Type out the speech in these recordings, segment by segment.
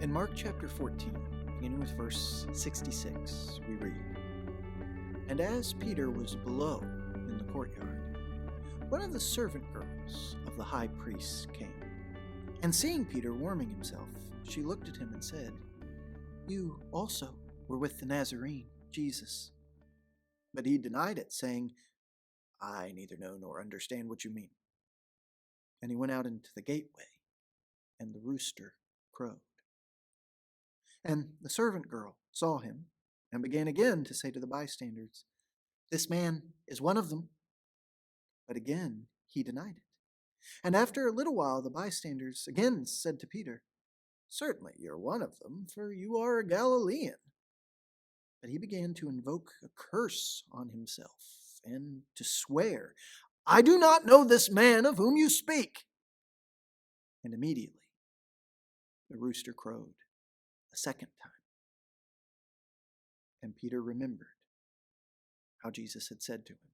In Mark chapter 14, beginning with verse 66, we read, "And as Peter was below in the courtyard, one of the servant girls of the high priest came. And seeing Peter warming himself, she looked at him and said, 'You also were with the Nazarene, Jesus.' But he denied it, saying, 'I neither know nor understand what you mean.' And he went out into the gateway, and the rooster crowed. And the servant girl saw him, and began again to say to the bystanders, 'This man is one of them.' But again he denied it. And after a little while the bystanders again said to Peter, 'Certainly you're one of them, for you are a Galilean.' But he began to invoke a curse on himself and to swear, 'I do not know this man of whom you speak.' And immediately the rooster crowed a second time. And Peter remembered how Jesus had said to him,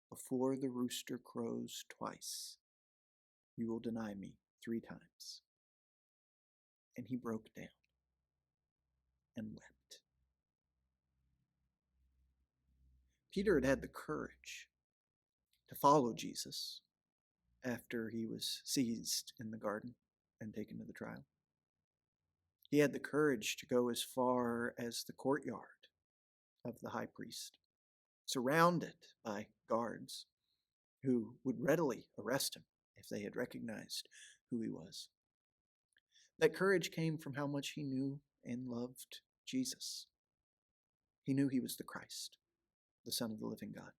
'Before the rooster crows twice, you will deny me 3 times.' And he broke down and wept." Peter had had the courage to follow Jesus after he was seized in the garden and taken to the trial. He had the courage to go as far as the courtyard of the high priest, surrounded by guards who would readily arrest him if they had recognized who he was. That courage came from how much he knew and loved Jesus. He knew he was the Christ, the Son of the living God.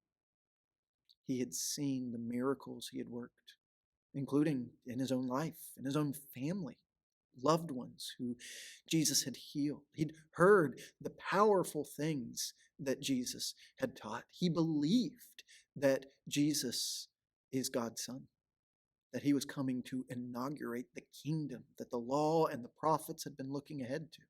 He had seen the miracles he had worked, including in his own life, in his own family, loved ones who Jesus had healed. He'd heard the powerful things that Jesus had taught. He believed that Jesus is God's Son, that he was coming to inaugurate the kingdom that the law and the prophets had been looking ahead to.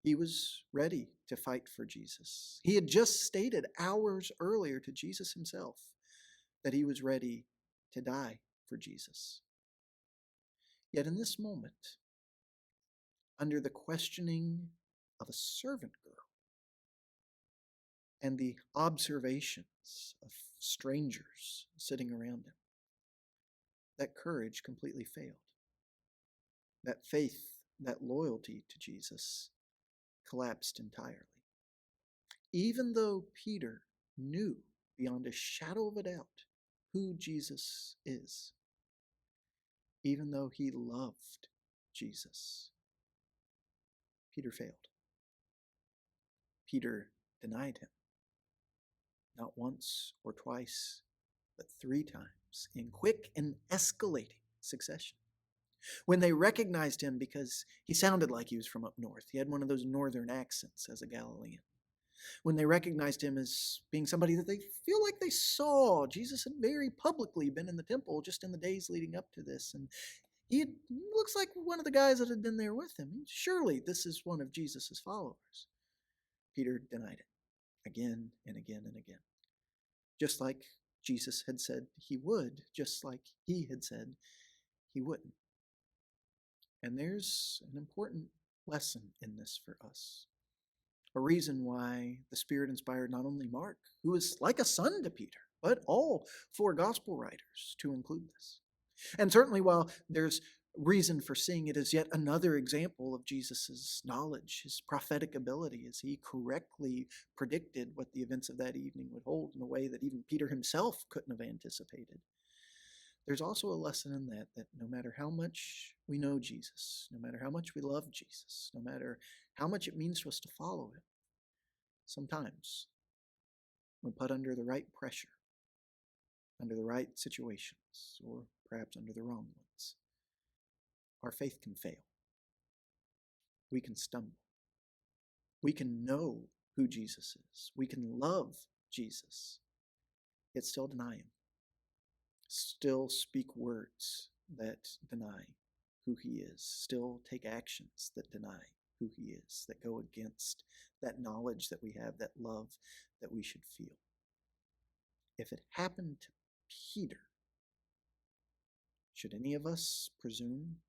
He was ready to fight for Jesus. He had just stated hours earlier to Jesus himself that he was ready to die for Jesus. Yet in this moment, under the questioning of a servant girl and the observations of strangers sitting around him, that courage completely failed. That faith, that loyalty to Jesus collapsed entirely. Even though Peter knew beyond a shadow of a doubt who Jesus is, even though he loved Jesus, Peter failed. Peter denied him, not once or twice, but 3 times in quick and escalating succession. When they recognized him because he sounded like he was from up north, he had one of those northern accents as a Galilean. When they recognized him as being somebody that they feel like they saw, Jesus had very publicly been in the temple just in the days leading up to this, and he looks like one of the guys that had been there with him. Surely this is one of Jesus' followers. Peter denied it again and again and again. Just like Jesus had said he would, just like he had said he wouldn't. And there's an important lesson in this for us. A reason why the Spirit inspired not only Mark, who is like a son to Peter, but all 4 gospel writers to include this. And certainly while there's reason for seeing it as yet another example of Jesus' knowledge, his prophetic ability, as he correctly predicted what the events of that evening would hold in a way that even Peter himself couldn't have anticipated. There's also a lesson in that no matter how much we know Jesus, no matter how much we love Jesus, no matter how much it means to us to follow him, sometimes when put under the right pressure, under the right situations, or perhaps under the wrong ones, our faith can fail. We can stumble. We can know who Jesus is. We can love Jesus, yet still deny him. Still speak words that deny who he is. Still take actions that deny who he is, that go against that knowledge that we have, that love that we should feel. If it happened to Peter, should any of us presume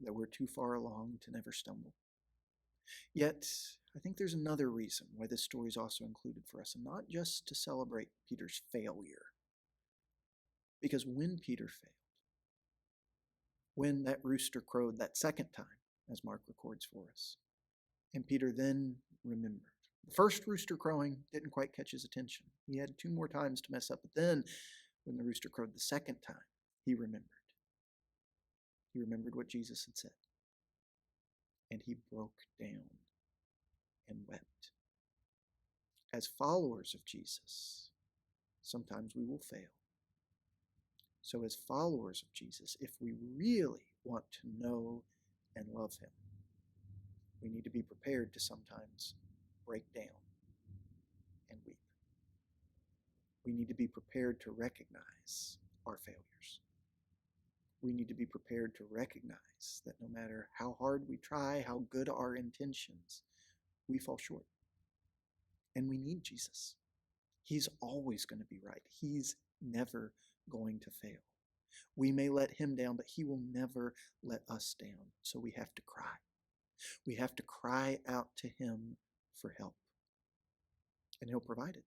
that we're too far along to never stumble. Yet, I think there's another reason why this story is also included for us, and not just to celebrate Peter's failure. Because when Peter failed, when that rooster crowed that second time, as Mark records for us, and Peter then remembered. The first rooster crowing didn't quite catch his attention. He had 2 more times to mess up, but then when the rooster crowed the second time, he remembered. He remembered what Jesus had said. And he broke down and wept. As followers of Jesus, sometimes we will fail. So as followers of Jesus, if we really want to know and love him, we need to be prepared to sometimes break down and weep. We need to be prepared to recognize our failures. We need to be prepared to recognize that no matter how hard we try, how good our intentions, we fall short. And we need Jesus. He's always going to be right. He's never going to fail. We may let him down, but he will never let us down. So we have to cry. We have to cry out to him for help. And he'll provide it.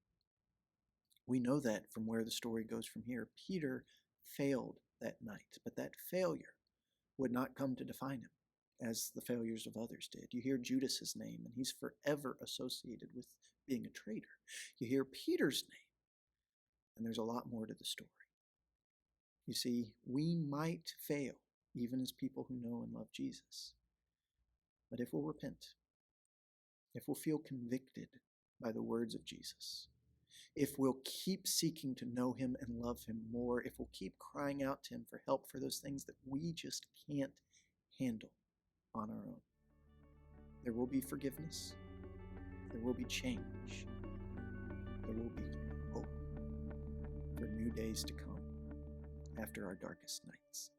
We know that from where the story goes from here. Peter failed that night, but that failure would not come to define him as the failures of others did. You hear Judas's name, and he's forever associated with being a traitor. You hear Peter's name, and there's a lot more to the story. You see, we might fail, even as people who know and love Jesus. But if we'll repent, if we'll feel convicted by the words of Jesus, if we'll keep seeking to know him and love him more, if we'll keep crying out to him for help for those things that we just can't handle on our own, there will be forgiveness, there will be change, there will be hope for new days to come after our darkest nights.